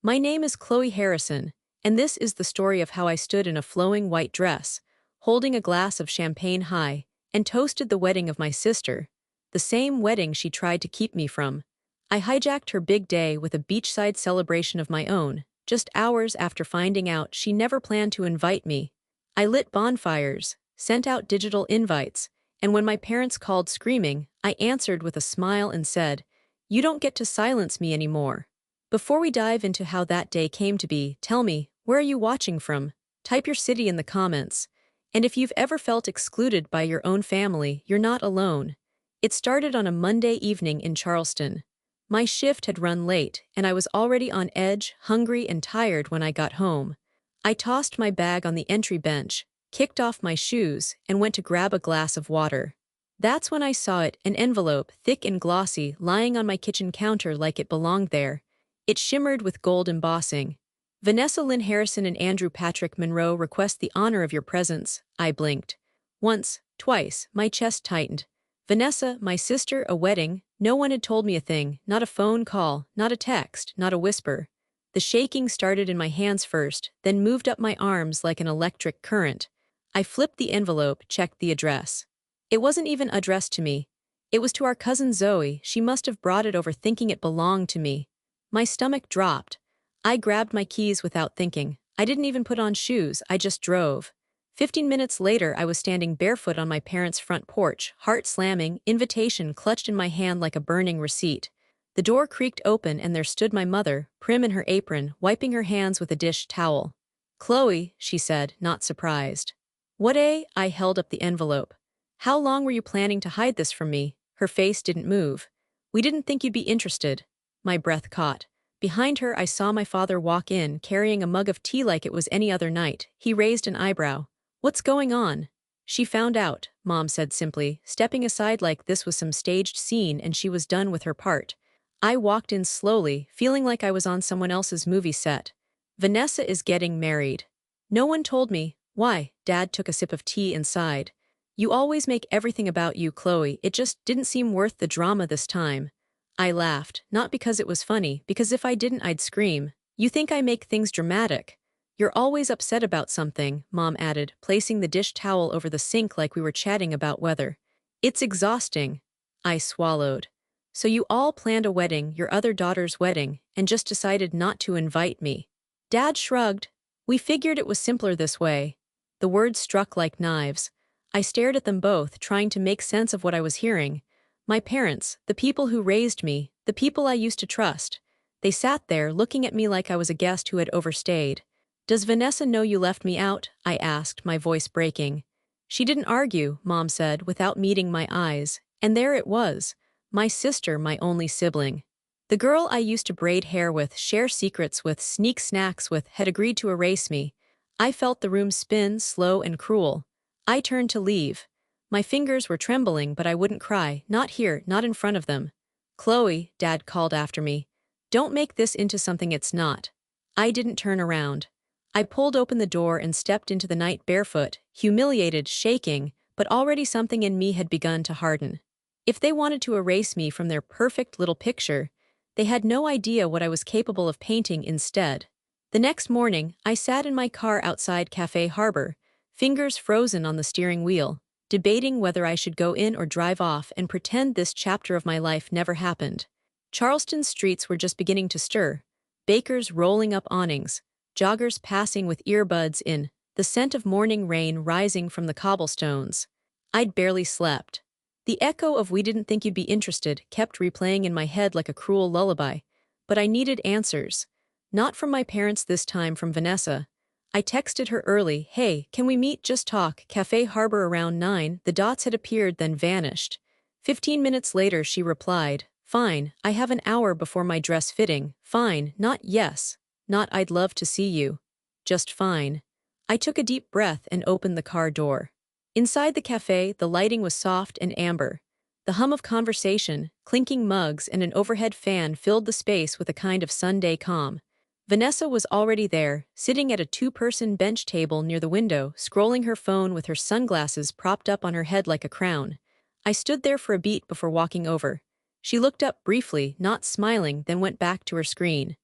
My name is Chloe Harrison, and this is the story of how I stood in a flowing white dress, holding a glass of champagne high, and toasted the wedding of my sister, the same wedding she tried to keep me from. I hijacked her big day with a beachside celebration of my own, just hours after finding out she never planned to invite me. I lit bonfires, sent out digital invites, and when my parents called screaming, I answered with a smile and said, "You don't get to silence me anymore." Before we dive into how that day came to be, tell me, where are you watching from? Type your city in the comments. And if you've ever felt excluded by your own family, you're not alone. It started on a Monday evening in Charleston. My shift had run late, and I was already on edge, hungry and tired when I got home. I tossed my bag on the entry bench, kicked off my shoes, and went to grab a glass of water. That's when I saw it, an envelope, thick and glossy, lying on my kitchen counter like it belonged there. It shimmered with gold embossing. "Vanessa Lynn Harrison and Andrew Patrick Monroe request the honor of your presence." I blinked. Once, twice, my chest tightened. Vanessa, my sister, a wedding. No one had told me a thing, not a phone call, not a text, not a whisper. The shaking started in my hands first, then moved up my arms like an electric current. I flipped the envelope, checked the address. It wasn't even addressed to me. It was to our cousin Zoe. She must have brought it over thinking it belonged to me. My stomach dropped. I grabbed my keys without thinking. I didn't even put on shoes, I just drove. 15 minutes later, I was standing barefoot on my parents' front porch, heart slamming, invitation clutched in my hand like a burning receipt. The door creaked open and there stood my mother, prim in her apron, wiping her hands with a dish towel. "Chloe," she said, not surprised. "What, eh?" I held up the envelope. "How long were you planning to hide this from me?" Her face didn't move. "We didn't think you'd be interested." My breath caught. Behind her, I saw my father walk in, carrying a mug of tea like it was any other night. He raised an eyebrow. "What's going on?" "She found out," Mom said simply, stepping aside like this was some staged scene and she was done with her part. I walked in slowly, feeling like I was on someone else's movie set. "Vanessa is getting married." "No one told me." "Why?" Dad took a sip of tea inside. "You always make everything about you, Chloe. It just didn't seem worth the drama this time." I laughed, not because it was funny, because if I didn't I'd scream. "You think I make things dramatic?" "You're always upset about something," Mom added, placing the dish towel over the sink like we were chatting about weather. "It's exhausting." I swallowed. "So you all planned a wedding, your other daughter's wedding, and just decided not to invite me?" Dad shrugged. "We figured it was simpler this way." The words struck like knives. I stared at them both, trying to make sense of what I was hearing. My parents, the people who raised me, the people I used to trust. They sat there, looking at me like I was a guest who had overstayed. "Does Vanessa know you left me out?" I asked, my voice breaking. "She didn't argue," Mom said, without meeting my eyes. And there it was. My sister, my only sibling. The girl I used to braid hair with, share secrets with, sneak snacks with, had agreed to erase me. I felt the room spin, slow and cruel. I turned to leave. My fingers were trembling, but I wouldn't cry, not here, not in front of them. "Chloe," Dad called after me. "Don't make this into something it's not." I didn't turn around. I pulled open the door and stepped into the night barefoot, humiliated, shaking, but already something in me had begun to harden. If they wanted to erase me from their perfect little picture, they had no idea what I was capable of painting instead. The next morning, I sat in my car outside Cafe Harbor, fingers frozen on the steering wheel, debating whether I should go in or drive off and pretend this chapter of my life never happened. Charleston's streets were just beginning to stir, bakers rolling up awnings, joggers passing with earbuds in, the scent of morning rain rising from the cobblestones. I'd barely slept. The echo of "we didn't think you'd be interested" kept replaying in my head like a cruel lullaby, but I needed answers. Not from my parents this time, from Vanessa. I texted her early, "Hey, can we meet, just talk, Cafe Harbor around 9, the dots had appeared then vanished. 15 minutes later she replied, "Fine, I have an hour before my dress fitting." Fine, not yes, not "I'd love to see you." Just fine. I took a deep breath and opened the car door. Inside the cafe, the lighting was soft and amber. The hum of conversation, clinking mugs and an overhead fan filled the space with a kind of Sunday calm. Vanessa was already there, sitting at a two-person bench table near the window, scrolling her phone with her sunglasses propped up on her head like a crown. I stood there for a beat before walking over. She looked up briefly, not smiling, then went back to her screen.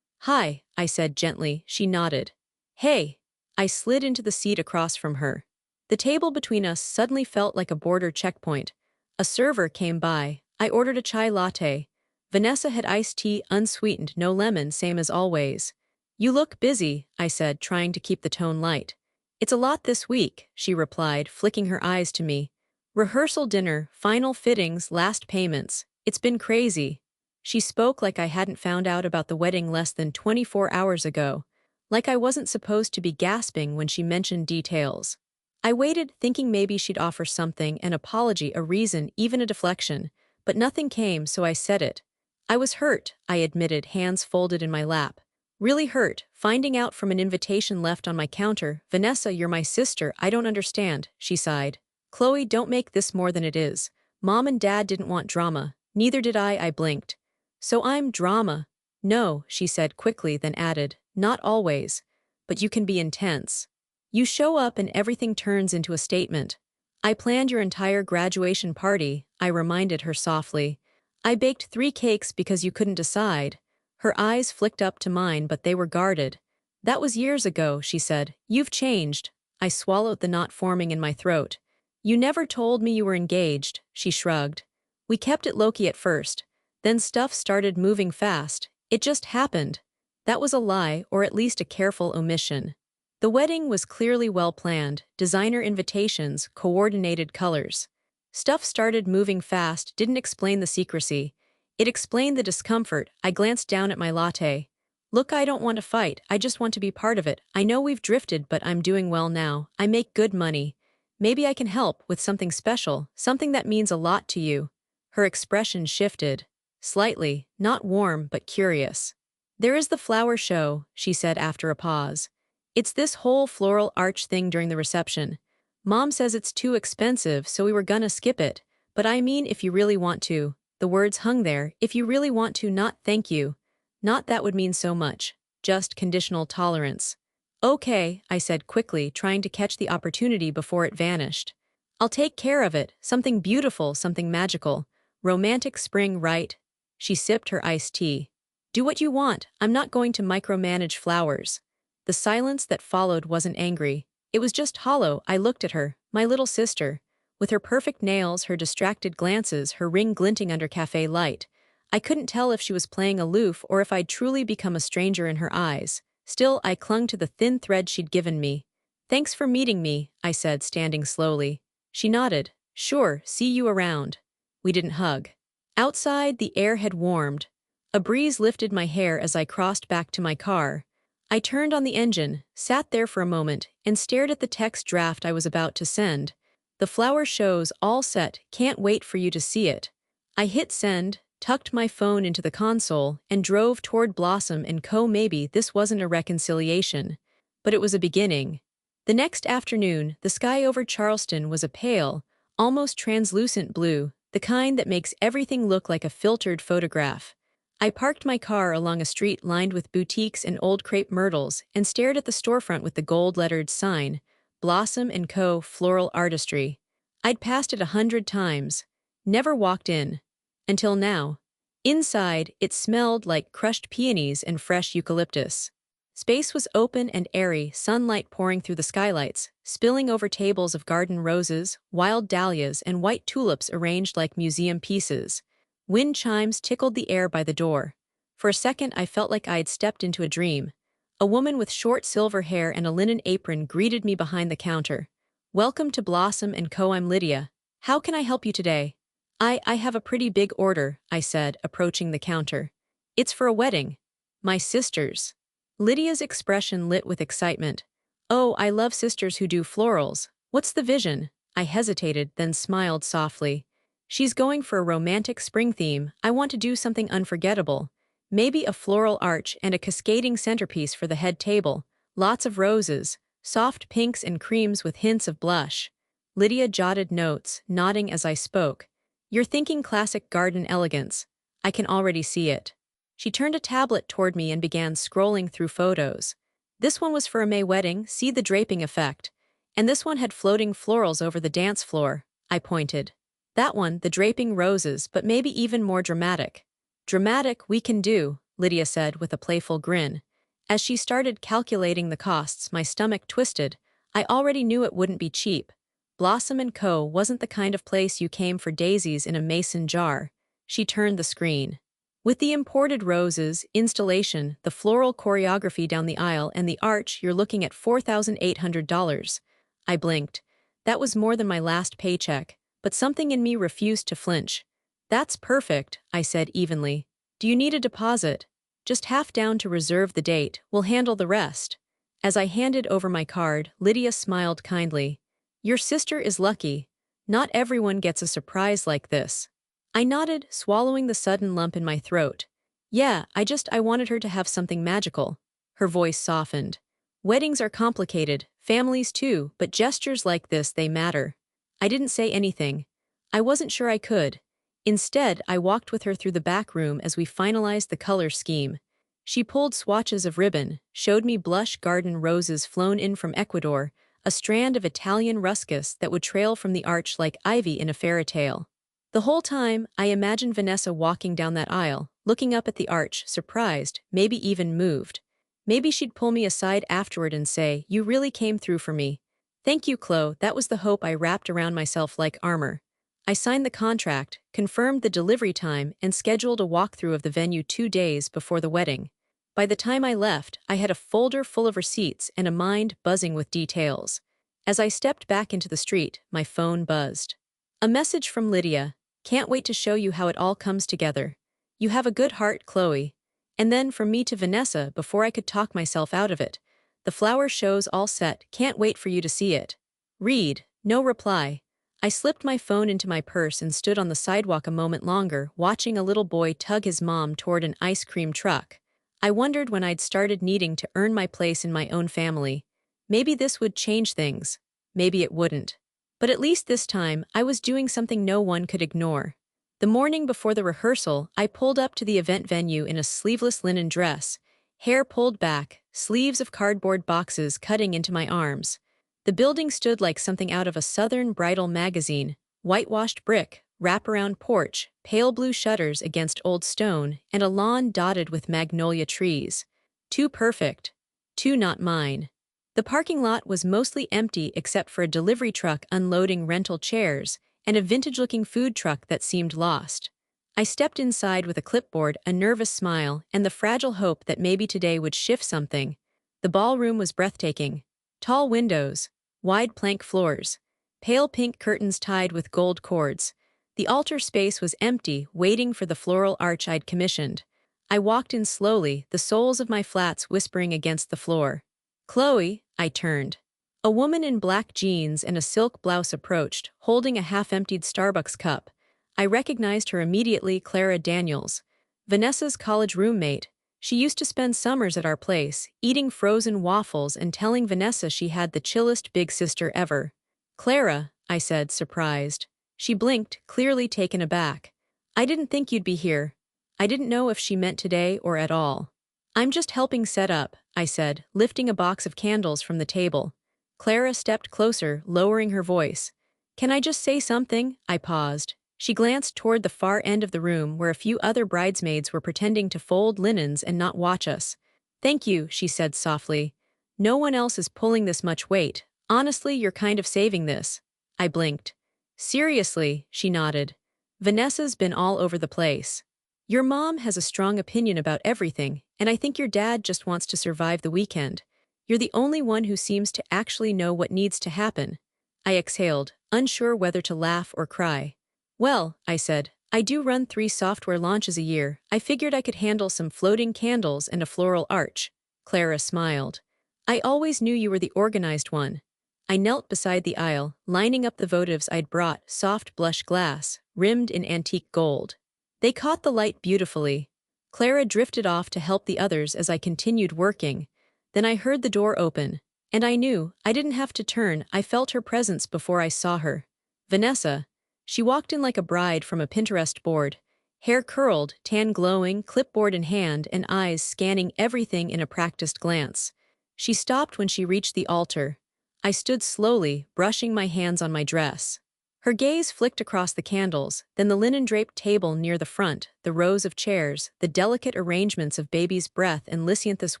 Hi, I said gently. She nodded. Hey. I slid into the seat across from her. The table between us suddenly felt like a border checkpoint. A server came by. I ordered a chai latte. Vanessa had iced tea, unsweetened, no lemon, same as always. You look busy, I said, trying to keep the tone light. It's a lot this week, she replied, flicking her eyes to me. Rehearsal dinner, final fittings, last payments. It's been crazy. She spoke like I hadn't found out about the wedding less than 24 hours ago, like I wasn't supposed to be gasping when she mentioned details. I waited, thinking maybe she'd offer something, an apology, a reason, even a deflection, but nothing came, so I said it. I was hurt, I admitted, hands folded in my lap. Really hurt, finding out from an invitation left on my counter. Vanessa, you're my sister, I don't understand, she sighed. Chloe, don't make this more than it is. Mom and Dad didn't want drama. Neither did I blinked. So I'm drama. No, she said quickly, then added, not always. But you can be intense. You show up and everything turns into a statement. I planned your entire graduation party, I reminded her softly. I baked 3 cakes because you couldn't decide. Her eyes flicked up to mine, but they were guarded. That was years ago, she said. You've changed. I swallowed the knot forming in my throat. You never told me you were engaged, she shrugged. We kept it low-key at first. Then stuff started moving fast. It just happened. That was a lie, or at least a careful omission. The wedding was clearly well planned, designer invitations, coordinated colors. Stuff started moving fast, didn't explain the secrecy. It explained the discomfort. I glanced down at my latte. Look, I don't want to fight, I just want to be part of it. I know we've drifted, but I'm doing well now. I make good money. Maybe I can help with something special, something that means a lot to you. Her expression shifted. Slightly, not warm, but curious. There is the flower show, she said after a pause. It's this whole floral arch thing during the reception. Mom says it's too expensive, so we were gonna skip it. But I mean, if you really want to. The words hung there. If you really want to, not thank you. Not that would mean so much. Just conditional tolerance. Okay, I said quickly, trying to catch the opportunity before it vanished. I'll take care of it. Something beautiful, something magical. Romantic spring, right? She sipped her iced tea. Do what you want. I'm not going to micromanage flowers. The silence that followed wasn't angry. It was just hollow. I looked at her, my little sister. With her perfect nails, her distracted glances, her ring glinting under cafe light. I couldn't tell if she was playing aloof or if I'd truly become a stranger in her eyes. Still, I clung to the thin thread she'd given me. Thanks for meeting me, I said, standing slowly. She nodded. Sure, see you around. We didn't hug. Outside, the air had warmed. A breeze lifted my hair as I crossed back to my car. I turned on the engine, sat there for a moment, and stared at the text draft I was about to send. The flower show's all set, can't wait for you to see it. I hit send, tucked my phone into the console, and drove toward Blossom & Co. Maybe this wasn't a reconciliation, but it was a beginning. The next afternoon, the sky over Charleston was a pale, almost translucent blue, the kind that makes everything look like a filtered photograph. I parked my car along a street lined with boutiques and old crepe myrtles and stared at the storefront with the gold-lettered sign, Blossom & Co. Floral Artistry. I'd passed it 100 times, never walked in. Until now. Inside, it smelled like crushed peonies and fresh eucalyptus. Space was open and airy, sunlight pouring through the skylights, spilling over tables of garden roses, wild dahlias, and white tulips arranged like museum pieces. Wind chimes tickled the air by the door. For a second, I felt like I'd stepped into a dream. A woman with short silver hair and a linen apron greeted me behind the counter. Welcome to Blossom & Co. I'm Lydia. How can I help you today? I have a pretty big order, I said, approaching the counter. It's for a wedding. My sister's. Lydia's expression lit with excitement. Oh, I love sisters who do florals. What's the vision? I hesitated, then smiled softly. She's going for a romantic spring theme. I want to do something unforgettable. Maybe a floral arch and a cascading centerpiece for the head table. Lots of roses, soft pinks and creams with hints of blush. Lydia jotted notes, nodding as I spoke. You're thinking classic garden elegance. I can already see it. She turned a tablet toward me and began scrolling through photos. This one was for a May wedding, see the draping effect. And this one had floating florals over the dance floor, I pointed. That one, the draping roses, but maybe even more dramatic. Dramatic, we can do, Lydia said with a playful grin. As she started calculating the costs, my stomach twisted. I already knew it wouldn't be cheap. Blossom & Co. wasn't the kind of place you came for daisies in a mason jar. She turned the screen. With the imported roses, installation, the floral choreography down the aisle, and the arch, you're looking at $4,800. I blinked. That was more than my last paycheck, but something in me refused to flinch. That's perfect, I said evenly. Do you need a deposit? Just half down to reserve the date, we'll handle the rest. As I handed over my card, Lydia smiled kindly. Your sister is lucky. Not everyone gets a surprise like this. I nodded, swallowing the sudden lump in my throat. Yeah, I wanted her to have something magical. Her voice softened. Weddings are complicated, families too, but gestures like this, they matter. I didn't say anything. I wasn't sure I could. Instead, I walked with her through the back room as we finalized the color scheme. She pulled swatches of ribbon, showed me blush garden roses flown in from Ecuador, a strand of Italian ruscus that would trail from the arch like ivy in a fairy tale. The whole time, I imagined Vanessa walking down that aisle, looking up at the arch, surprised, maybe even moved. Maybe she'd pull me aside afterward and say, "You really came through for me." Thank you, Chloe. That was the hope I wrapped around myself like armor. I signed the contract, confirmed the delivery time, and scheduled a walkthrough of the venue 2 days before the wedding. By the time I left, I had a folder full of receipts and a mind buzzing with details. As I stepped back into the street, my phone buzzed. A message from Lydia. Can't wait to show you how it all comes together. You have a good heart, Chloe. And then from me to Vanessa before I could talk myself out of it. The flower show's all set, can't wait for you to see it. Read. No reply. I slipped my phone into my purse and stood on the sidewalk a moment longer, watching a little boy tug his mom toward an ice cream truck. I wondered when I'd started needing to earn my place in my own family. Maybe this would change things. Maybe it wouldn't. But at least this time, I was doing something no one could ignore. The morning before the rehearsal, I pulled up to the event venue in a sleeveless linen dress, hair pulled back, sleeves of cardboard boxes cutting into my arms. The building stood like something out of a Southern bridal magazine, whitewashed brick, wraparound porch, pale blue shutters against old stone, and a lawn dotted with magnolia trees. Too perfect. Too not mine. The parking lot was mostly empty except for a delivery truck unloading rental chairs and a vintage-looking food truck that seemed lost. I stepped inside with a clipboard, a nervous smile, and the fragile hope that maybe today would shift something. The ballroom was breathtaking. Tall windows, wide plank floors, pale pink curtains tied with gold cords. The altar space was empty, waiting for the floral arch I'd commissioned. I walked in slowly, the soles of my flats whispering against the floor. Chloe, I turned. A woman in black jeans and a silk blouse approached, holding a half-emptied Starbucks cup. I recognized her immediately, Clara Daniels, Vanessa's college roommate. She used to spend summers at our place, eating frozen waffles and telling Vanessa she had the chillest big sister ever. Clara, I said, surprised. She blinked, clearly taken aback. I didn't think you'd be here. I didn't know if she meant today or at all. I'm just helping set up, I said, lifting a box of candles from the table. Clara stepped closer, lowering her voice. Can I just say something? I paused. She glanced toward the far end of the room where a few other bridesmaids were pretending to fold linens and not watch us. Thank you, she said softly. No one else is pulling this much weight. Honestly, you're kind of saving this. I blinked. Seriously, she nodded. Vanessa's been all over the place. Your mom has a strong opinion about everything, and I think your dad just wants to survive the weekend. You're the only one who seems to actually know what needs to happen. I exhaled, unsure whether to laugh or cry. Well, I said, I do run 3 software launches a year. I figured I could handle some floating candles and a floral arch. Clara smiled. I always knew you were the organized one. I knelt beside the aisle, lining up the votives I'd brought, soft blush glass, rimmed in antique gold. They caught the light beautifully. Clara drifted off to help the others as I continued working. Then I heard the door open, and I knew I didn't have to turn. I felt her presence before I saw her. Vanessa. She walked in like a bride from a Pinterest board, hair curled, tan glowing, clipboard in hand, and eyes scanning everything in a practiced glance. She stopped when she reached the altar. I stood slowly, brushing my hands on my dress. Her gaze flicked across the candles, then the linen-draped table near the front, the rows of chairs, the delicate arrangements of baby's breath and Lysanthes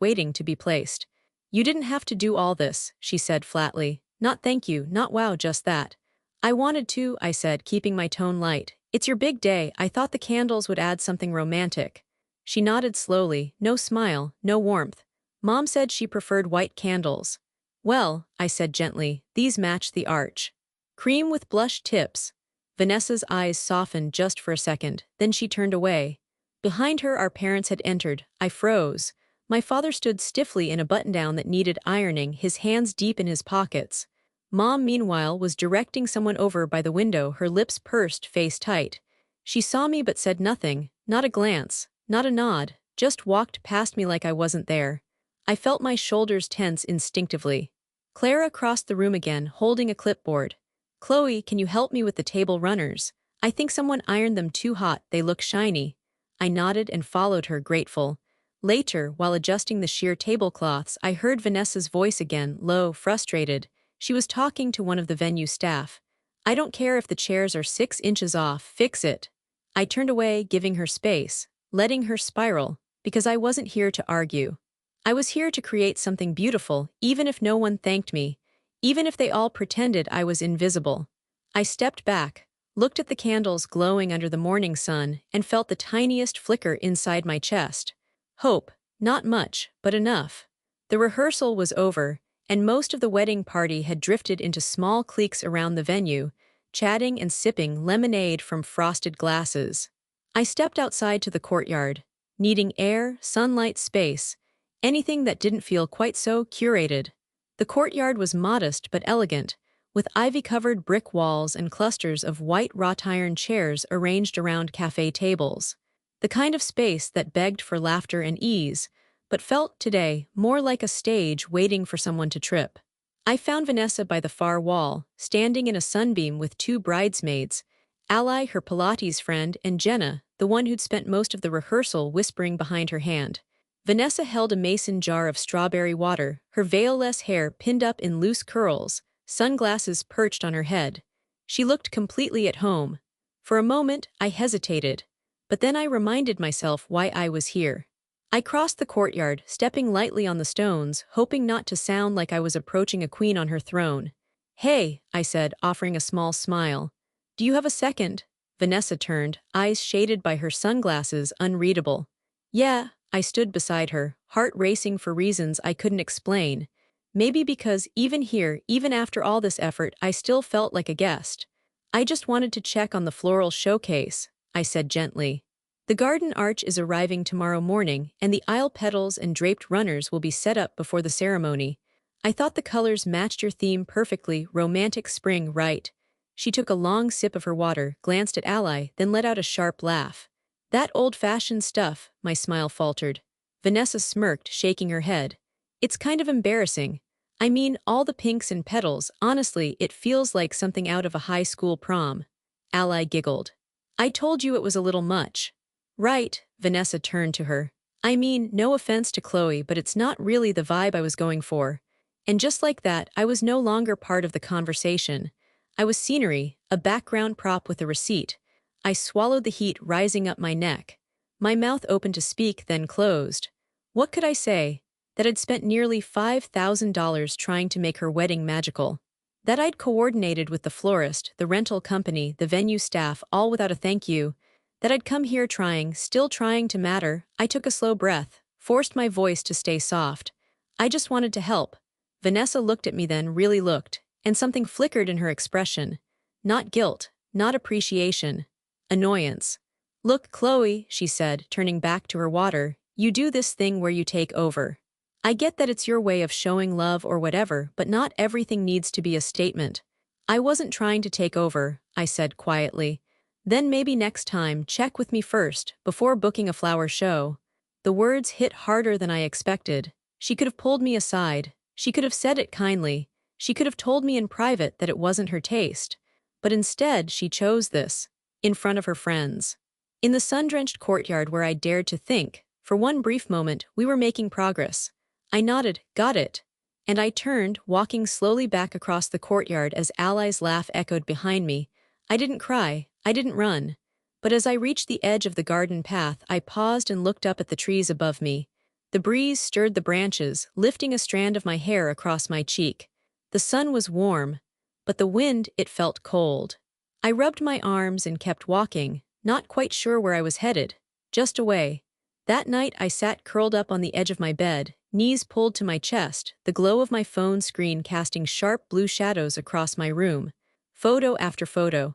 waiting to be placed. "You didn't have to do all this," she said flatly. "Not thank you, not wow, just that." "I wanted to," I said, keeping my tone light. "It's your big day, I thought the candles would add something romantic." She nodded slowly, no smile, no warmth. "Mom said she preferred white candles." "Well," I said gently, "these match the arch. Cream with blush tips." Vanessa's eyes softened just for a second, then she turned away. Behind her our parents had entered. I froze. My father stood stiffly in a button-down that needed ironing, his hands deep in his pockets. Mom, meanwhile, was directing someone over by the window, her lips pursed, face tight. She saw me but said nothing, not a glance, not a nod, just walked past me like I wasn't there. I felt my shoulders tense instinctively. Clara crossed the room again, holding a clipboard. "Chloe, can you help me with the table runners? I think someone ironed them too hot, they look shiny." I nodded and followed her, grateful. Later, while adjusting the sheer tablecloths, I heard Vanessa's voice again, low, frustrated. She was talking to one of the venue staff. "I don't care if the chairs are 6 inches off, fix it." I turned away, giving her space, letting her spiral, because I wasn't here to argue. I was here to create something beautiful, even if no one thanked me. Even if they all pretended I was invisible. I stepped back, looked at the candles glowing under the morning sun, and felt the tiniest flicker inside my chest. Hope, not much, but enough. The rehearsal was over, and most of the wedding party had drifted into small cliques around the venue, chatting and sipping lemonade from frosted glasses. I stepped outside to the courtyard, needing air, sunlight, space, anything that didn't feel quite so curated. The courtyard was modest but elegant, with ivy-covered brick walls and clusters of white wrought-iron chairs arranged around cafe tables. The kind of space that begged for laughter and ease, but felt, today, more like a stage waiting for someone to trip. I found Vanessa by the far wall, standing in a sunbeam with two bridesmaids, Ally, her Pilates friend, and Jenna, the one who'd spent most of the rehearsal whispering behind her hand. Vanessa held a mason jar of strawberry water, her veil-less hair pinned up in loose curls, sunglasses perched on her head. She looked completely at home. For a moment, I hesitated, but then I reminded myself why I was here. I crossed the courtyard, stepping lightly on the stones, hoping not to sound like I was approaching a queen on her throne. "Hey," I said, offering a small smile. "Do you have a second?" Vanessa turned, eyes shaded by her sunglasses, unreadable. "Yeah." I stood beside her, heart racing for reasons I couldn't explain. Maybe because even here, even after all this effort, I still felt like a guest. "I just wanted to check on the floral showcase," I said gently. "The garden arch is arriving tomorrow morning, and the aisle petals and draped runners will be set up before the ceremony. I thought the colors matched your theme perfectly, romantic spring, right?" She took a long sip of her water, glanced at Ally, then let out a sharp laugh. "That old-fashioned stuff," my smile faltered. Vanessa smirked, shaking her head. "It's kind of embarrassing. I mean, all the pinks and petals, honestly, it feels like something out of a high school prom." Ally giggled. "I told you it was a little much." "Right," Vanessa turned to her. "I mean, no offense to Chloe, but it's not really the vibe I was going for." And just like that, I was no longer part of the conversation. I was scenery, a background prop with a receipt. I swallowed the heat rising up my neck. My mouth opened to speak, then closed. What could I say? That I'd spent nearly $5,000 trying to make her wedding magical. That I'd coordinated with the florist, the rental company, the venue staff, all without a thank you. That I'd come here trying, still trying to matter. I took a slow breath, forced my voice to stay soft. I just wanted to help. Vanessa looked at me then, really looked, and something flickered in her expression. Not guilt, not appreciation. Annoyance. "Look, Chloe," she said, turning back to her water, "you do this thing where you take over. I get that it's your way of showing love or whatever, but not everything needs to be a statement." "I wasn't trying to take over," I said quietly. "Then maybe next time, check with me first, before booking a flower show." The words hit harder than I expected. She could have pulled me aside. She could have said it kindly. She could have told me in private that it wasn't her taste. But instead, she chose this. In front of her friends. In the sun-drenched courtyard where I dared to think, for one brief moment, we were making progress. I nodded, "Got it." And I turned, walking slowly back across the courtyard as Ally's laugh echoed behind me. I didn't cry, I didn't run. But as I reached the edge of the garden path, I paused and looked up at the trees above me. The breeze stirred the branches, lifting a strand of my hair across my cheek. The sun was warm, but the wind, it felt cold. I rubbed my arms and kept walking, not quite sure where I was headed. Just away. That night I sat curled up on the edge of my bed, knees pulled to my chest, the glow of my phone screen casting sharp blue shadows across my room. Photo after photo.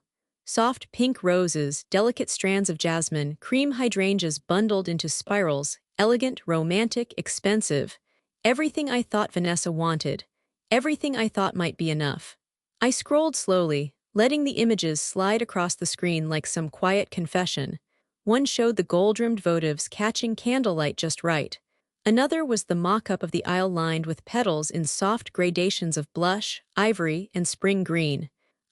Soft pink roses, delicate strands of jasmine, cream hydrangeas bundled into spirals, elegant, romantic, expensive. Everything I thought Vanessa wanted. Everything I thought might be enough. I scrolled slowly, letting the images slide across the screen like some quiet confession. One showed the gold-rimmed votives catching candlelight just right. Another was the mock-up of the aisle lined with petals in soft gradations of blush, ivory, and spring green.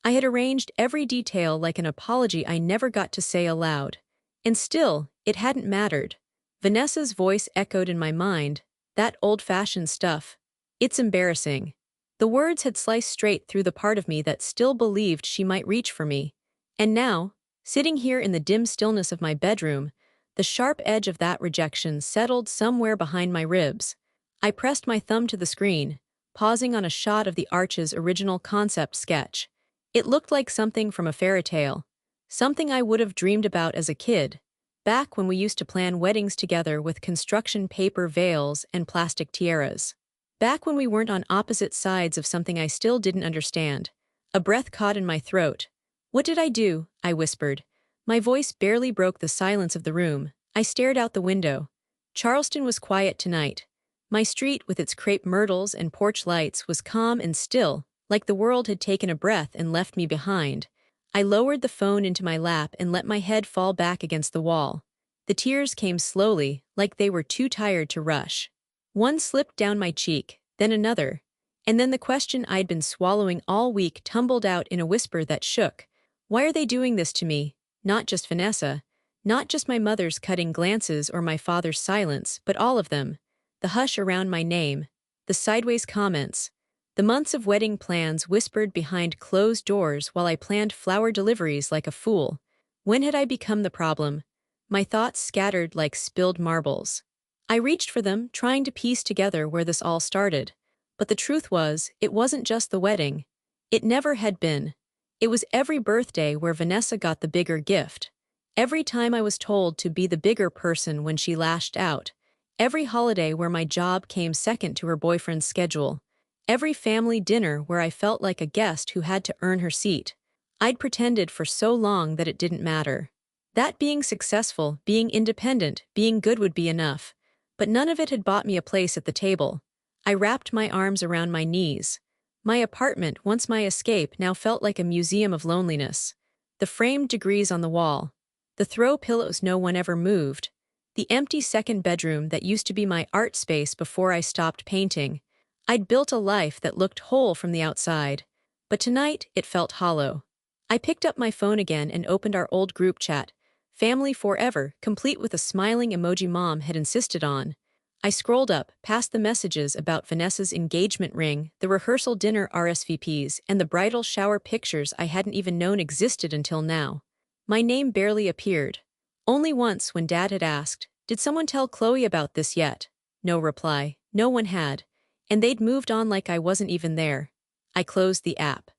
I had arranged every detail like an apology I never got to say aloud. And still, it hadn't mattered. Vanessa's voice echoed in my mind, that old-fashioned stuff. It's embarrassing. The words had sliced straight through the part of me that still believed she might reach for me. And now, sitting here in the dim stillness of my bedroom, the sharp edge of that rejection settled somewhere behind my ribs. I pressed my thumb to the screen, pausing on a shot of the Arch's original concept sketch. It looked like something from a fairy tale, something I would have dreamed about as a kid, back when we used to plan weddings together with construction paper veils and plastic tiaras. Back when we weren't on opposite sides of something I still didn't understand. A breath caught in my throat. "What did I do?" I whispered. My voice barely broke the silence of the room. I stared out the window. Charleston was quiet tonight. My street, with its crepe myrtles and porch lights, was calm and still, like the world had taken a breath and left me behind. I lowered the phone into my lap and let my head fall back against the wall. The tears came slowly, like they were too tired to rush. One slipped down my cheek, then another. And then the question I'd been swallowing all week tumbled out in a whisper that shook. Why are they doing this to me? Not just Vanessa. Not just my mother's cutting glances or my father's silence, but all of them. The hush around my name. The sideways comments. The months of wedding plans whispered behind closed doors while I planned flower deliveries like a fool. When had I become the problem? My thoughts scattered like spilled marbles. I reached for them, trying to piece together where this all started. But the truth was, it wasn't just the wedding. It never had been. It was every birthday where Vanessa got the bigger gift. Every time I was told to be the bigger person when she lashed out. Every holiday where my job came second to her boyfriend's schedule. Every family dinner where I felt like a guest who had to earn her seat. I'd pretended for so long that it didn't matter. That being successful, being independent, being good would be enough. But none of it had bought me a place at the table. I wrapped my arms around my knees. My apartment, once my escape, now felt like a museum of loneliness. The framed degrees on the wall. The throw pillows no one ever moved. The empty second bedroom that used to be my art space before I stopped painting. I'd built a life that looked whole from the outside. But tonight, it felt hollow. I picked up my phone again and opened our old group chat. Family Forever, complete with a smiling emoji Mom had insisted on. I scrolled up, past the messages about Vanessa's engagement ring, the rehearsal dinner RSVPs, and the bridal shower pictures I hadn't even known existed until now. My name barely appeared. Only once when Dad had asked, "Did someone tell Chloe about this yet?" No reply. No one had. And they'd moved on like I wasn't even there. I closed the app.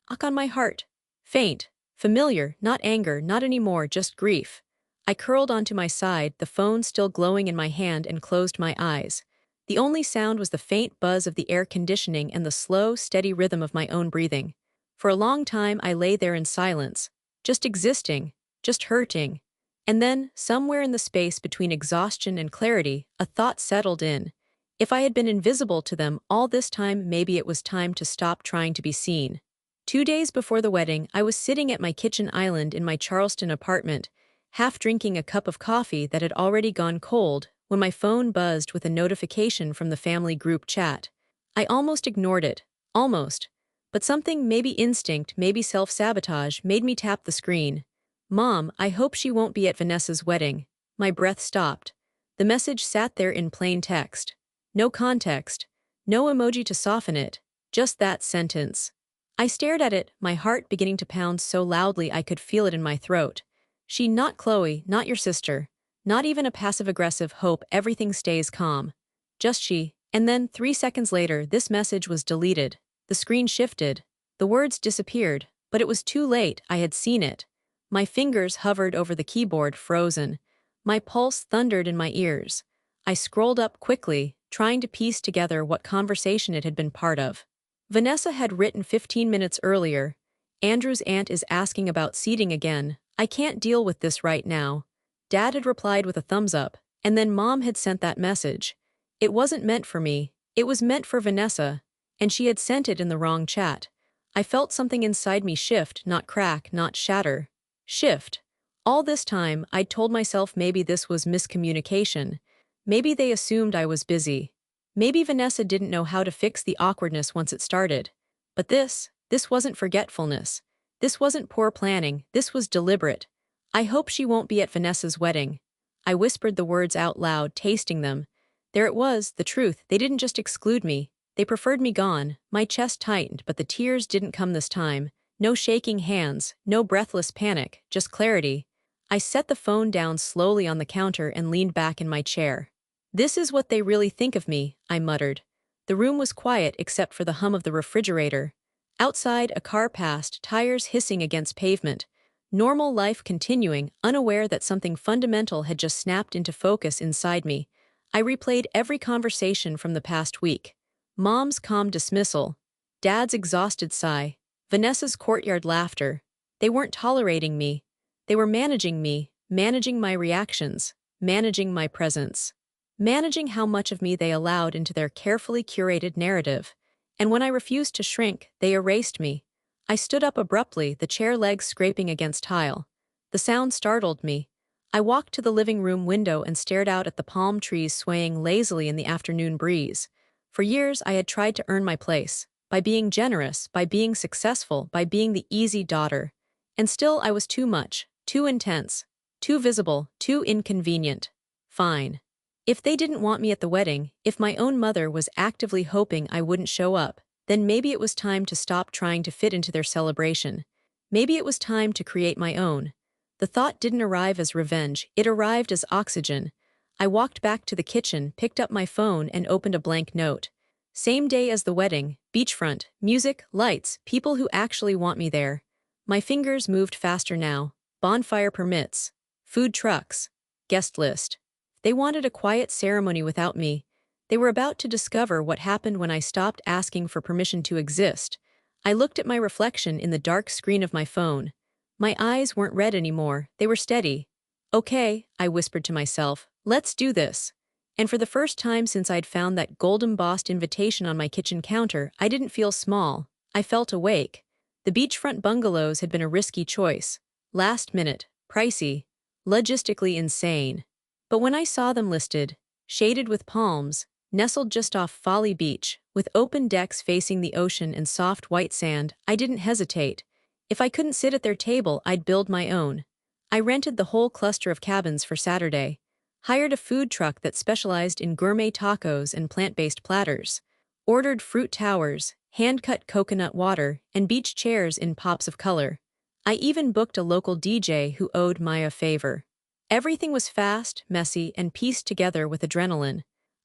Knock on my heart. Faint. Familiar, not anger, not anymore, just grief. I curled onto my side, the phone still glowing in my hand, and closed my eyes. The only sound was the faint buzz of the air conditioning and the slow, steady rhythm of my own breathing. For a long time I lay there in silence, just existing, just hurting. And then, somewhere in the space between exhaustion and clarity, a thought settled in. If I had been invisible to them all this time, maybe it was time to stop trying to be seen. 2 days before the wedding, I was sitting at my kitchen island in my Charleston apartment, half drinking a cup of coffee that had already gone cold, when my phone buzzed with a notification from the family group chat. I almost ignored it. Almost. But something, maybe instinct, maybe self-sabotage, made me tap the screen. "Mom, I hope she won't be at Vanessa's wedding." My breath stopped. The message sat there in plain text. No context. No emoji to soften it. Just that sentence. I stared at it, my heart beginning to pound so loudly I could feel it in my throat. She, not Chloe, not your sister. Not even a passive-aggressive hope everything stays calm. Just she. And then, 3 seconds later, this message was deleted. The screen shifted. The words disappeared, but it was too late, I had seen it. My fingers hovered over the keyboard, frozen. My pulse thundered in my ears. I scrolled up quickly, trying to piece together what conversation it had been part of. Vanessa had written 15 minutes earlier. Andrew's aunt is asking about seating again. I can't deal with this right now. Dad had replied with a thumbs up, and then Mom had sent that message. It wasn't meant for me. It was meant for Vanessa, and she had sent it in the wrong chat. I felt something inside me shift, not crack, not shatter. Shift. All this time, I'd told myself maybe this was miscommunication. Maybe they assumed I was busy. Maybe Vanessa didn't know how to fix the awkwardness once it started. But this wasn't forgetfulness. This wasn't poor planning, this was deliberate. I hope she won't be at Vanessa's wedding. I whispered the words out loud, tasting them. There it was, the truth, they didn't just exclude me. They preferred me gone. My chest tightened, but the tears didn't come this time. No shaking hands, no breathless panic, just clarity. I set the phone down slowly on the counter and leaned back in my chair. This is what they really think of me, I muttered. The room was quiet except for the hum of the refrigerator. Outside, a car passed, tires hissing against pavement. Normal life continuing, unaware that something fundamental had just snapped into focus inside me. I replayed every conversation from the past week. Mom's calm dismissal. Dad's exhausted sigh. Vanessa's courtyard laughter. They weren't tolerating me. They were managing me, managing my reactions, managing my presence. Managing how much of me they allowed into their carefully curated narrative. And when I refused to shrink, they erased me. I stood up abruptly, the chair legs scraping against tile. The sound startled me. I walked to the living room window and stared out at the palm trees swaying lazily in the afternoon breeze. For years I had tried to earn my place, by being generous, by being successful, by being the easy daughter. And still I was too much, too intense, too visible, too inconvenient. Fine. If they didn't want me at the wedding, if my own mother was actively hoping I wouldn't show up, then maybe it was time to stop trying to fit into their celebration. Maybe it was time to create my own. The thought didn't arrive as revenge, it arrived as oxygen. I walked back to the kitchen, picked up my phone, and opened a blank note. Same day as the wedding, beachfront, music, lights, people who actually want me there. My fingers moved faster now. Bonfire permits. Food trucks. Guest list. They wanted a quiet ceremony without me. They were about to discover what happened when I stopped asking for permission to exist. I looked at my reflection in the dark screen of my phone. My eyes weren't red anymore, they were steady. Okay, I whispered to myself, let's do this. And for the first time since I'd found that gold-embossed invitation on my kitchen counter, I didn't feel small. I felt awake. The beachfront bungalows had been a risky choice. Last minute, pricey, logistically insane. But when I saw them listed, shaded with palms, nestled just off Folly Beach, with open decks facing the ocean and soft white sand, I didn't hesitate. If I couldn't sit at their table, I'd build my own. I rented the whole cluster of cabins for Saturday, hired a food truck that specialized in gourmet tacos and plant-based platters, ordered fruit towers, hand-cut coconut water, and beach chairs in pops of color. I even booked a local DJ who owed Maya a favor. Everything was fast, messy, and pieced together with adrenaline.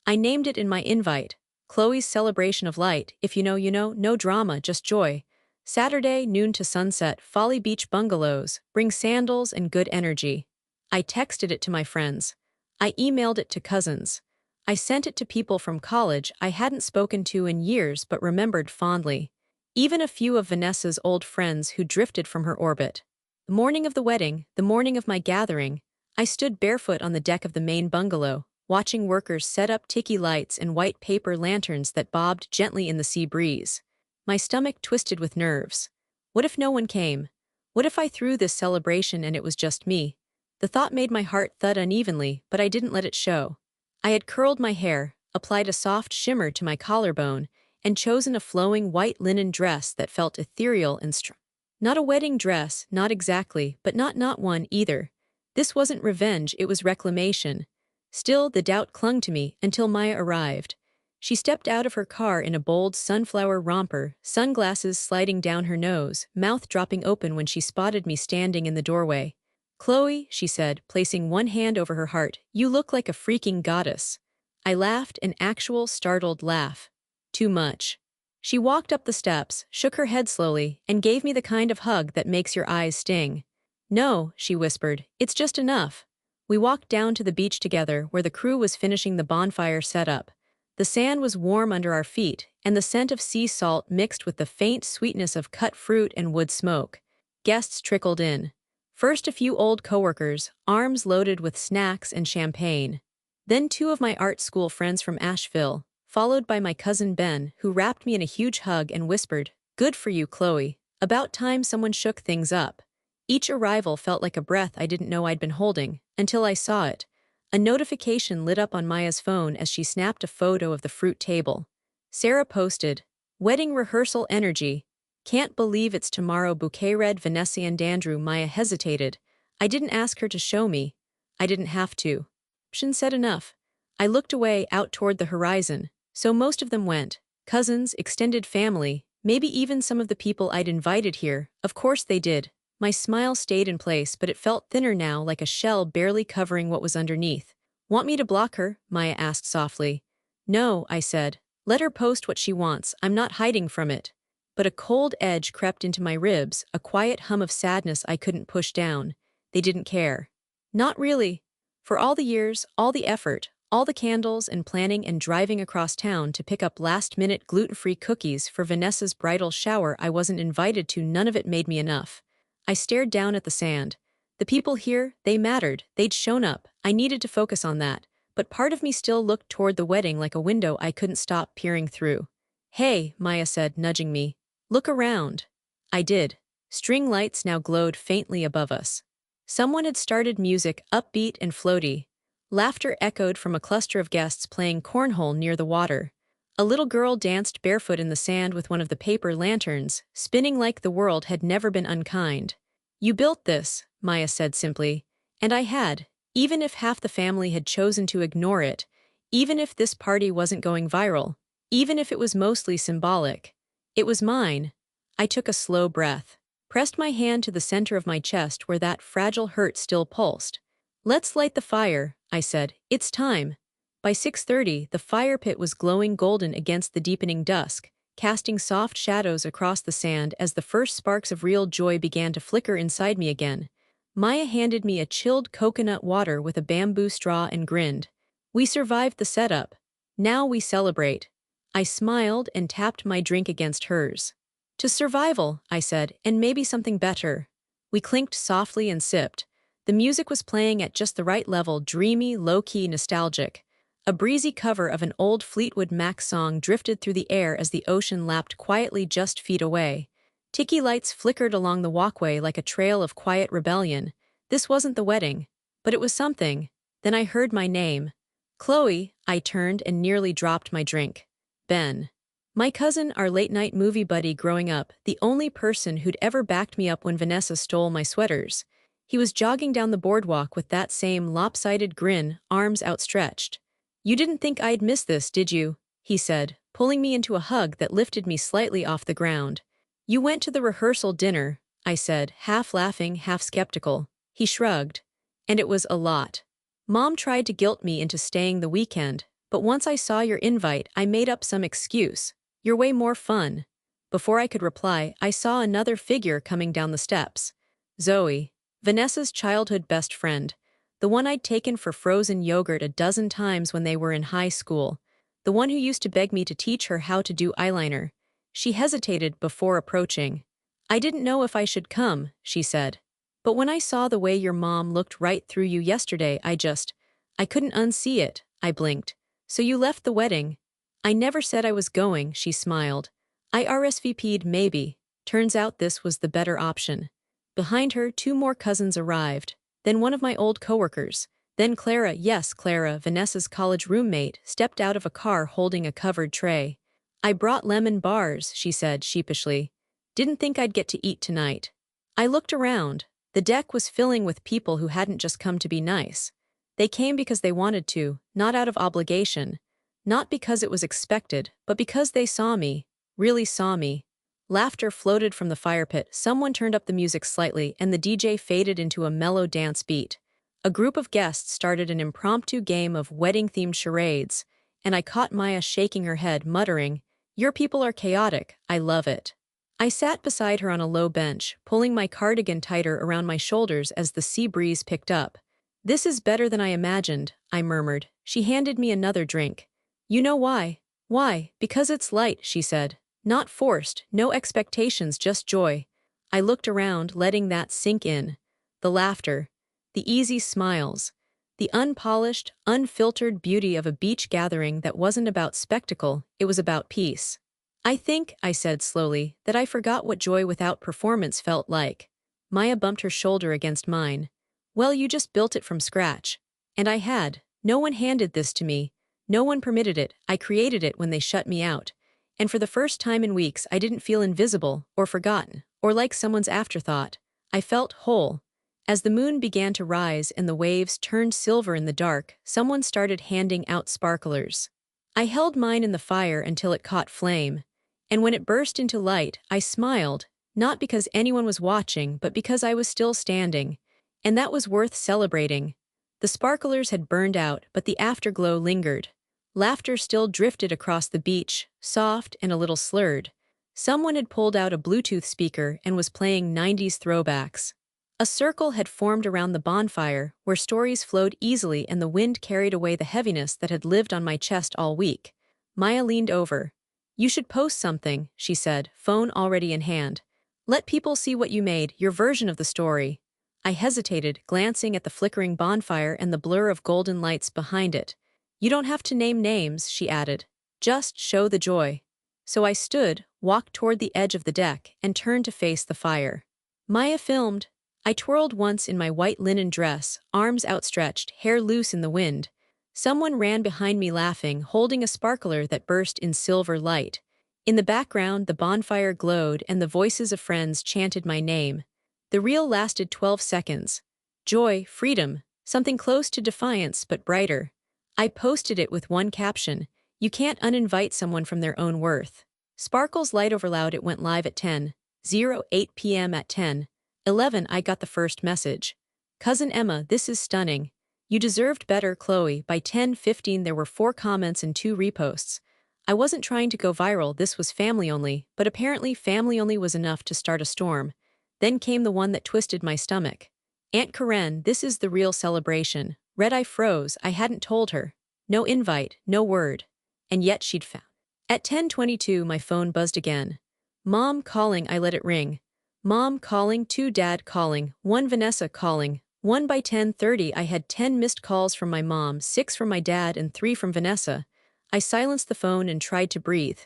I named it in my invite, Chloe's Celebration of Light, if you know, no drama, just joy. Saturday, noon to sunset, Folly Beach Bungalows, bring sandals and good energy. I texted it to my friends. I emailed it to cousins. I sent it to people from college I hadn't spoken to in years but remembered fondly. Even a few of Vanessa's old friends who drifted from her orbit. The morning of the wedding, the morning of my gathering, I stood barefoot on the deck of the main bungalow, watching workers set up tiki lights and white paper lanterns that bobbed gently in the sea breeze. My stomach twisted with nerves. What if no one came? What if I threw this celebration and it was just me? The thought made my heart thud unevenly, but I didn't let it show. I had curled my hair, applied a soft shimmer to my collarbone, and chosen a flowing white linen dress that felt ethereal and strong. Not a wedding dress, not exactly, but not one either. This wasn't revenge, it was reclamation. Still, the doubt clung to me until Maya arrived. She stepped out of her car in a bold sunflower romper, sunglasses sliding down her nose, mouth dropping open when she spotted me standing in the doorway. "Chloe," she said, placing one hand over her heart, "you look like a freaking goddess." I laughed, an actual startled laugh. Too much. She walked up the steps, shook her head slowly, and gave me the kind of hug that makes your eyes sting. "No," she whispered, "it's just enough." We walked down to the beach together where the crew was finishing the bonfire setup. The sand was warm under our feet, and the scent of sea salt mixed with the faint sweetness of cut fruit and wood smoke. Guests trickled in. First a few old coworkers, arms loaded with snacks and champagne. Then two of my art school friends from Asheville, followed by my cousin Ben, who wrapped me in a huge hug and whispered, "Good for you, Chloe." About time someone shook things up. Each arrival felt like a breath I didn't know I'd been holding, until I saw it. A notification lit up on Maya's phone as she snapped a photo of the fruit table. Sarah posted, "Wedding rehearsal energy. Can't believe it's tomorrow." Bouquet read Vanessa and Andrew. Maya hesitated. "I didn't ask her to show me. I didn't have to." Shin said enough. I looked away out toward the horizon. So most of them went. Cousins, extended family, maybe even some of the people I'd invited here. Of course they did. My smile stayed in place, but it felt thinner now, like a shell barely covering what was underneath. "Want me to block her?" Maya asked softly. "No," I said. "Let her post what she wants. I'm not hiding from it." But a cold edge crept into my ribs, a quiet hum of sadness I couldn't push down. They didn't care. Not really. For all the years, all the effort, all the candles and planning and driving across town to pick up last-minute gluten-free cookies for Vanessa's bridal shower I wasn't invited to, none of it made me enough. I stared down at the sand. The people here, they mattered, they'd shown up, I needed to focus on that, but part of me still looked toward the wedding like a window I couldn't stop peering through. "Hey," Maya said, nudging me. "Look around." I did. String lights now glowed faintly above us. Someone had started music, upbeat and floaty. Laughter echoed from a cluster of guests playing cornhole near the water. A little girl danced barefoot in the sand with one of the paper lanterns, spinning like the world had never been unkind. "You built this," Maya said simply. And I had, even if half the family had chosen to ignore it, even if this party wasn't going viral, even if it was mostly symbolic. It was mine. I took a slow breath, pressed my hand to the center of my chest where that fragile hurt still pulsed. "Let's light the fire," I said. "It's time." By 6:30, the fire pit was glowing golden against the deepening dusk, casting soft shadows across the sand as the first sparks of real joy began to flicker inside me again. Maya handed me a chilled coconut water with a bamboo straw and grinned. "We survived the setup. Now we celebrate." I smiled and tapped my drink against hers. "To survival," I said, "and maybe something better." We clinked softly and sipped. The music was playing at just the right level, dreamy, low-key, nostalgic. A breezy cover of an old Fleetwood Mac song drifted through the air as the ocean lapped quietly just feet away. Tiki lights flickered along the walkway like a trail of quiet rebellion. This wasn't the wedding, but it was something. Then I heard my name. "Chloe." I turned and nearly dropped my drink. Ben. My cousin, our late-night movie buddy growing up, the only person who'd ever backed me up when Vanessa stole my sweaters. He was jogging down the boardwalk with that same lopsided grin, arms outstretched. "You didn't think I'd miss this, did you?" he said, pulling me into a hug that lifted me slightly off the ground. "You went to the rehearsal dinner," I said, half laughing, half skeptical. He shrugged. "And it was a lot. Mom tried to guilt me into staying the weekend, but once I saw your invite, I made up some excuse. You're way more fun." Before I could reply, I saw another figure coming down the steps. Zoe, Vanessa's childhood best friend. The one I'd taken for frozen yogurt a dozen times when they were in high school. The one who used to beg me to teach her how to do eyeliner. She hesitated before approaching. "I didn't know if I should come," she said. "But when I saw the way your mom looked right through you yesterday, I couldn't unsee it." I blinked. "So you left the wedding?" "I never said I was going," she smiled. "I RSVP'd maybe." Turns out this was the better option. Behind her, two more cousins arrived. Then one of my old coworkers. Then Clara, yes, Clara, Vanessa's college roommate, stepped out of a car holding a covered tray. "I brought lemon bars," she said sheepishly. "Didn't think I'd get to eat tonight." I looked around. The deck was filling with people who hadn't just come to be nice. They came because they wanted to, not out of obligation. Not because it was expected, but because they saw me. Really saw me. Laughter floated from the fire pit. Someone turned up the music slightly, and the DJ faded into a mellow dance beat. A group of guests started an impromptu game of wedding-themed charades, and I caught Maya shaking her head, muttering, "Your people are chaotic, I love it." I sat beside her on a low bench, pulling my cardigan tighter around my shoulders as the sea breeze picked up. "This is better than I imagined," I murmured. She handed me another drink. "You know why?" "Why? Because it's light," she said. "Not forced, no expectations, just joy." I looked around, letting that sink in. The laughter, the easy smiles, the unpolished, unfiltered beauty of a beach gathering that wasn't about spectacle, it was about peace. "I think," I said slowly, "that I forgot what joy without performance felt like." Maya bumped her shoulder against mine. "Well, you just built it from scratch." And I had. No one handed this to me. No one permitted it. I created it when they shut me out. And for the first time in weeks, I didn't feel invisible, or forgotten, or like someone's afterthought. I felt whole. As the moon began to rise and the waves turned silver in the dark, someone started handing out sparklers. I held mine in the fire until it caught flame. And when it burst into light, I smiled, not because anyone was watching, but because I was still standing. And that was worth celebrating. The sparklers had burned out, but the afterglow lingered. Laughter still drifted across the beach, soft and a little slurred. Someone had pulled out a Bluetooth speaker and was playing 90s throwbacks. A circle had formed around the bonfire, where stories flowed easily and the wind carried away the heaviness that had lived on my chest all week. Maya leaned over. "You should post something," she said, phone already in hand. "Let people see what you made, your version of the story." I hesitated, glancing at the flickering bonfire and the blur of golden lights behind it. "You don't have to name names," she added. "Just show the joy." So I stood, walked toward the edge of the deck, and turned to face the fire. Maya filmed. I twirled once in my white linen dress, arms outstretched, hair loose in the wind. Someone ran behind me laughing, holding a sparkler that burst in silver light. In the background, the bonfire glowed and the voices of friends chanted my name. The reel lasted 12 seconds. Joy, freedom, something close to defiance but brighter. I posted it with one caption: "You can't uninvite someone from their own worth." Sparkles light over loud. It went live at 10:08 p.m. At 10:11 I got the first message. "Cousin Emma, this is stunning. You deserved better, Chloe." By 10:15 there were 4 comments and 2 reposts. I wasn't trying to go viral, this was family only, but apparently family only was enough to start a storm. Then came the one that twisted my stomach. "Aunt Karen, this is the real celebration." Red Eye froze. I hadn't told her. No invite, no word. And yet she'd found. At 10:22 my phone buzzed again. "Mom calling." I let it ring. "Mom calling, 2 Dad calling, 1 Vanessa calling." 1 by 10:30 I had 10 missed calls from my mom, 6 from my dad and 3 from Vanessa. I silenced the phone and tried to breathe.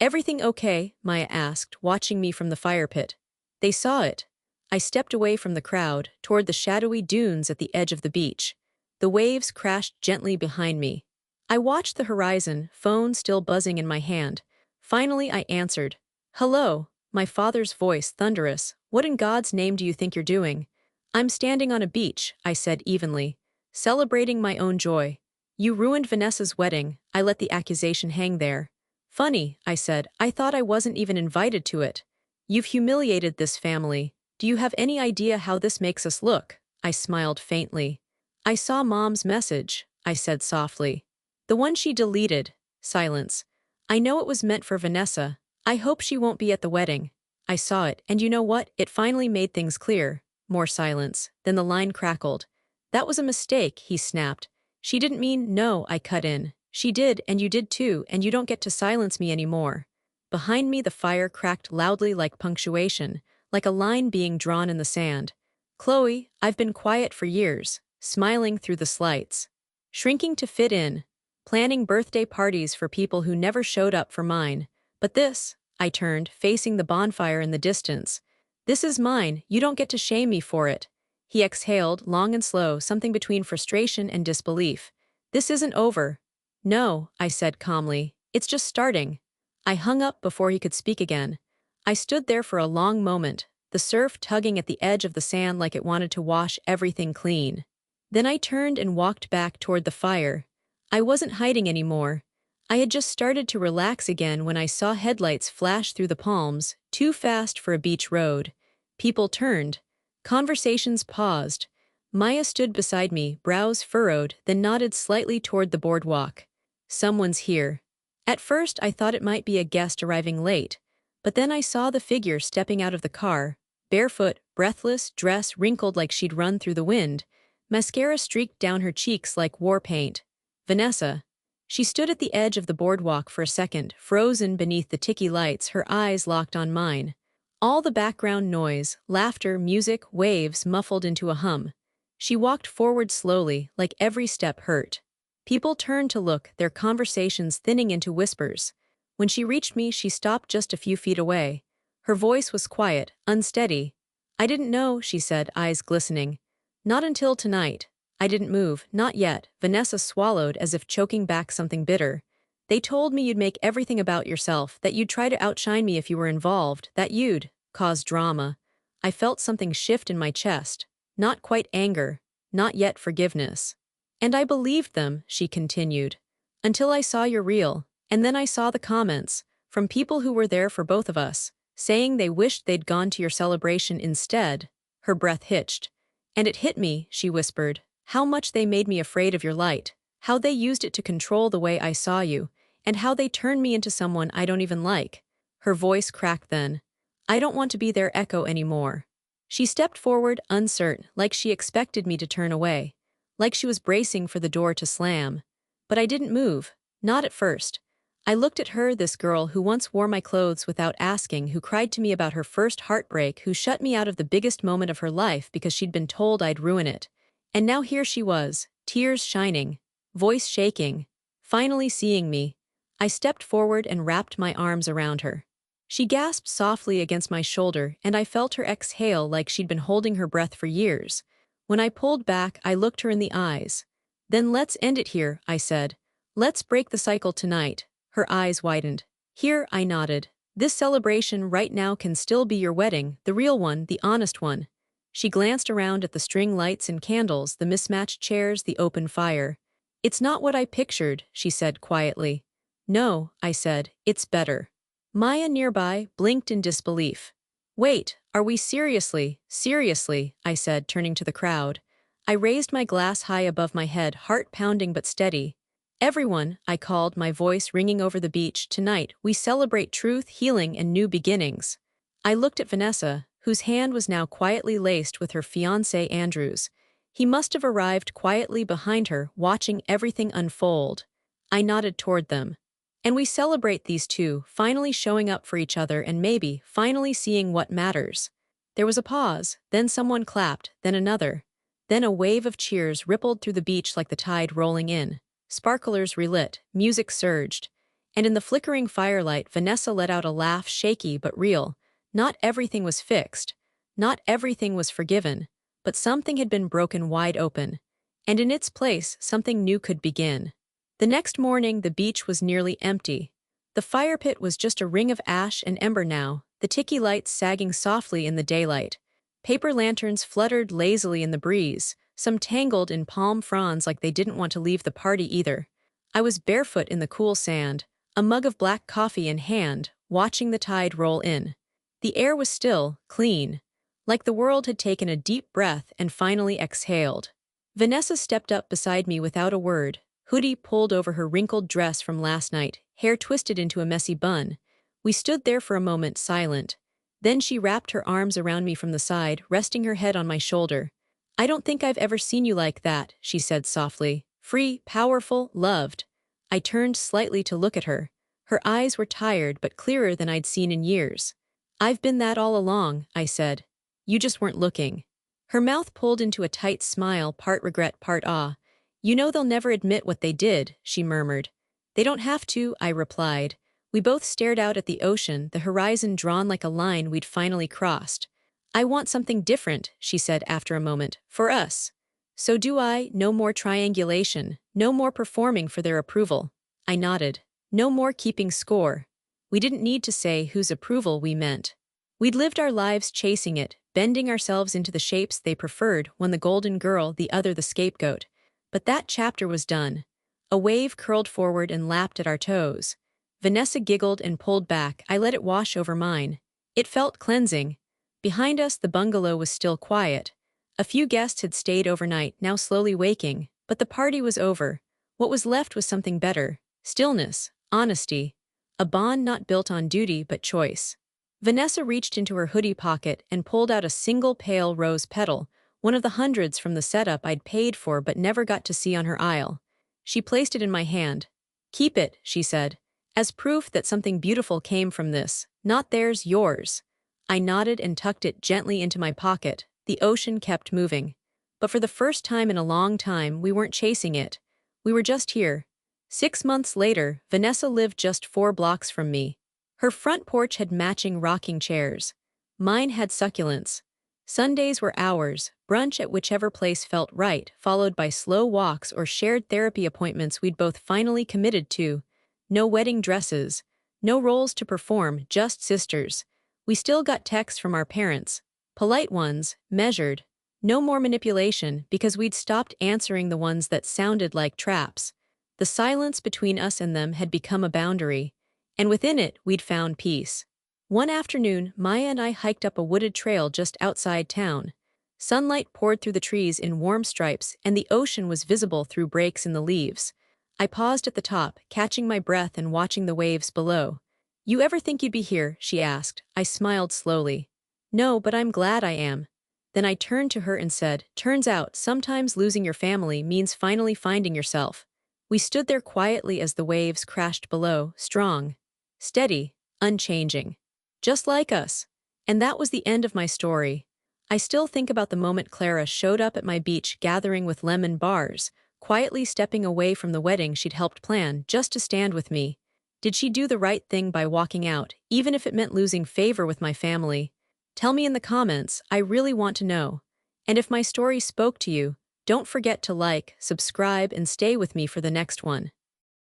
"Everything okay?" Maya asked, watching me from the fire pit. They saw it. I stepped away from the crowd, toward the shadowy dunes at the edge of the beach. The waves crashed gently behind me. I watched the horizon, phone still buzzing in my hand. Finally I answered. "Hello," my father's voice thunderous. "What in God's name do you think you're doing?" "I'm standing on a beach," I said evenly, "celebrating my own joy." "You ruined Vanessa's wedding." I let the accusation hang there. "Funny," I said, "I thought I wasn't even invited to it." "You've humiliated this family. Do you have any idea how this makes us look?" I smiled faintly. "I saw Mom's message," I said softly. "The one she deleted." Silence. "I know it was meant for Vanessa. I hope she won't be at the wedding." I saw it, and you know what? It finally made things clear. More silence. Then the line crackled. "That was a mistake," he snapped. "She didn't mean." "No," I cut in. "She did, and you did too, and you don't get to silence me anymore." Behind me the fire cracked loudly like punctuation, like a line being drawn in the sand. "Chloe, I've been quiet for years, smiling through the slights, shrinking to fit in, planning birthday parties for people who never showed up for mine. But this," I turned, facing the bonfire in the distance, "this is mine, you don't get to shame me for it." He exhaled, long and slow, something between frustration and disbelief. "This isn't over." "No," I said calmly, "it's just starting." I hung up before he could speak again. I stood there for a long moment, the surf tugging at the edge of the sand like it wanted to wash everything clean. Then I turned and walked back toward the fire. I wasn't hiding anymore. I had just started to relax again when I saw headlights flash through the palms, too fast for a beach road. People turned. Conversations paused. Maya stood beside me, brows furrowed, then nodded slightly toward the boardwalk. Someone's here. At first I thought it might be a guest arriving late, but then I saw the figure stepping out of the car, barefoot, breathless, dress wrinkled like she'd run through the wind, mascara streaked down her cheeks like war paint. Vanessa. She stood at the edge of the boardwalk for a second, frozen beneath the ticky lights, her eyes locked on mine. All the background noise, laughter, music, waves muffled into a hum. She walked forward slowly, like every step hurt. People turned to look, their conversations thinning into whispers. When she reached me, she stopped just a few feet away. Her voice was quiet, unsteady. "I didn't know," she said, eyes glistening. "Not until tonight." I didn't move, not yet. Vanessa swallowed as if choking back something bitter. "They told me you'd make everything about yourself, that you'd try to outshine me if you were involved, that you'd cause drama." I felt something shift in my chest. Not quite anger, not yet forgiveness. "And I believed them," she continued. "Until I saw you're real, and then I saw the comments, from people who were there for both of us, saying they wished they'd gone to your celebration instead." Her breath hitched. "And it hit me," she whispered. "How much they made me afraid of your light, how they used it to control the way I saw you, and how they turned me into someone I don't even like." Her voice cracked then. "I don't want to be their echo anymore." She stepped forward, uncertain, like she expected me to turn away, like she was bracing for the door to slam. But I didn't move, not at first. I looked at her, this girl who once wore my clothes without asking, who cried to me about her first heartbreak, who shut me out of the biggest moment of her life because she'd been told I'd ruin it. And now here she was, tears shining, voice shaking, finally seeing me. I stepped forward and wrapped my arms around her. She gasped softly against my shoulder, and I felt her exhale like she'd been holding her breath for years. When I pulled back, I looked her in the eyes. "Then let's end it here," I said. "Let's break the cycle tonight." Her eyes widened. "Here," I nodded. "This celebration right now can still be your wedding, the real one, the honest one." She glanced around at the string lights and candles, the mismatched chairs, the open fire. "It's not what I pictured," she said quietly. "No," I said, "it's better." Maya nearby blinked in disbelief. "Wait, are we seriously?" "Seriously," I said, turning to the crowd. I raised my glass high above my head, heart pounding but steady. "Everyone," I called, my voice ringing over the beach, "tonight we celebrate truth, healing, and new beginnings." I looked at Vanessa, whose hand was now quietly laced with her fiancé Andrew's. He must have arrived quietly behind her, watching everything unfold. I nodded toward them. "And we celebrate these two, finally showing up for each other and maybe finally seeing what matters." There was a pause, then someone clapped, then another. Then a wave of cheers rippled through the beach like the tide rolling in. Sparklers relit, music surged. And in the flickering firelight, Vanessa let out a laugh, shaky but real. Not everything was fixed. Not everything was forgiven. But something had been broken wide open. And in its place, something new could begin. The next morning, the beach was nearly empty. The fire pit was just a ring of ash and ember now, the ticky lights sagging softly in the daylight. Paper lanterns fluttered lazily in the breeze, some tangled in palm fronds like they didn't want to leave the party either. I was barefoot in the cool sand, a mug of black coffee in hand, watching the tide roll in. The air was still, clean, like the world had taken a deep breath and finally exhaled. Vanessa stepped up beside me without a word, hoodie pulled over her wrinkled dress from last night, hair twisted into a messy bun. We stood there for a moment, silent. Then she wrapped her arms around me from the side, resting her head on my shoulder. "I don't think I've ever seen you like that," she said softly. "Free, powerful, loved." I turned slightly to look at her. Her eyes were tired but clearer than I'd seen in years. "I've been that all along," I said. "You just weren't looking." Her mouth pulled into a tight smile, part regret, part awe. "You know they'll never admit what they did," she murmured. "They don't have to," I replied. We both stared out at the ocean, the horizon drawn like a line we'd finally crossed. "I want something different," she said after a moment, "for us." "So do I. No more triangulation, no more performing for their approval." I nodded. "No more keeping score." We didn't need to say whose approval we meant. We'd lived our lives chasing it, bending ourselves into the shapes they preferred, one the golden girl, the other the scapegoat. But that chapter was done. A wave curled forward and lapped at our toes. Vanessa giggled and pulled back. I let it wash over mine. It felt cleansing. Behind us, the bungalow was still quiet. A few guests had stayed overnight, now slowly waking, but the party was over. What was left was something better. Stillness, honesty, a bond not built on duty but choice. Vanessa reached into her hoodie pocket and pulled out a single pale rose petal, one of the hundreds from the setup I'd paid for but never got to see on her aisle. She placed it in my hand. "Keep it," she said, "as proof that something beautiful came from this. Not theirs, yours." I nodded and tucked it gently into my pocket. The ocean kept moving. But for the first time in a long time, we weren't chasing it. We were just here. 6 months later, Vanessa lived just 4 blocks from me. Her front porch had matching rocking chairs. Mine had succulents. Sundays were ours, brunch at whichever place felt right, followed by slow walks or shared therapy appointments we'd both finally committed to. No wedding dresses. No roles to perform, just sisters. We still got texts from our parents. Polite ones, measured. No more manipulation, because we'd stopped answering the ones that sounded like traps. The silence between us and them had become a boundary, and within it we'd found peace. One afternoon, Maya and I hiked up a wooded trail just outside town. Sunlight poured through the trees in warm stripes, and the ocean was visible through breaks in the leaves. I paused at the top, catching my breath and watching the waves below. "You ever think you'd be here?" she asked. I smiled slowly. "No, but I'm glad I am." Then I turned to her and said, "Turns out, sometimes losing your family means finally finding yourself." We stood there quietly as the waves crashed below, strong, steady, unchanging. Just like us. And that was the end of my story. I still think about the moment Clara showed up at my beach gathering with lemon bars, quietly stepping away from the wedding she'd helped plan just to stand with me. Did she do the right thing by walking out, even if it meant losing favor with my family? Tell me in the comments, I really want to know. And if my story spoke to you, don't forget to like, subscribe, and stay with me for the next one.